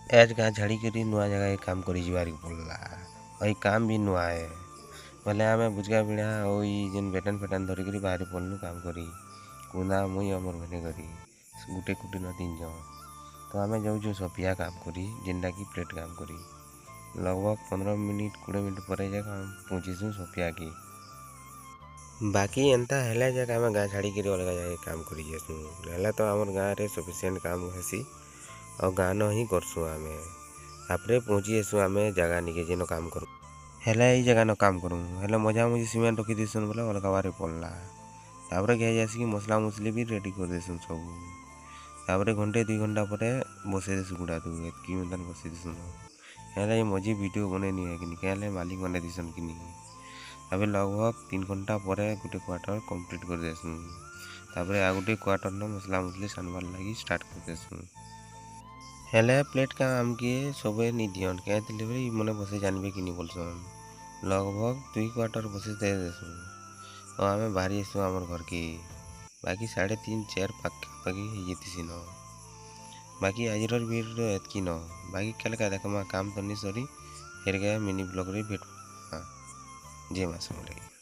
As गाँ झाड़ी कर नुआ जगह काम कर जीवार पड़ला और काम भी नुआ है बोले आम बुझगा बिड़ा जेन बेटन फेटान धरिक बाहर पड़लु काम करी कुना मुई अमर भेने करी गुटे कुटी न 3 जन तो आम जाऊँ सफिया काम करी जेनटा कि प्लेट काम करी लगभग 15 मिनिट 20 मिनिट पर जाक पहुँचीसु सफिया की बाकी एंता है जाक आम गाँ छाड़ी कर अलग जगह काम कर जासु तो आमर गाँव में सफिसीयंट काम हेसी और गाँव ही करसु आम तापर पहुँची आसु आम जगह निके जेन काम करूँ हेला ये जगह न काम करूँ हेला मजा मुझे सीमेंट रखी देसन बोले अलग बारे पड़ला तापर कह जासी मसला मुसली भी रेडी कर देसन सब तापर घंटे 2 घंटा पर बसे देसु गुड़ा तू कि मतलब बसे देसन हेला ये मजी वीडियो बने नहीं है कि क्या मालिक बने देसन कि तापर लगभग 3 घंटा पर गोटे क्वार्टर कंप्लीट कर देसु तापर आ गोटे क्वार्टर न मसला मुसली सानबार लगी स्टार्ट कर देसु हेले प्लेट का आम के सब नहीं दियन क्या मैंने बसे जानबे कि नहीं बोलसन लगभग 2 क्वार्टर बसे दे देसु और आम बाहरी आसु आमर घर के बाकी 3.5 4 पाखापाखि हो न बाकी आज वीडियो एतकी न बाकी क्या देखमा काम तो नहीं सरी फिर गया मिनी ब्लॉग रे भेट जय माँ समलेई।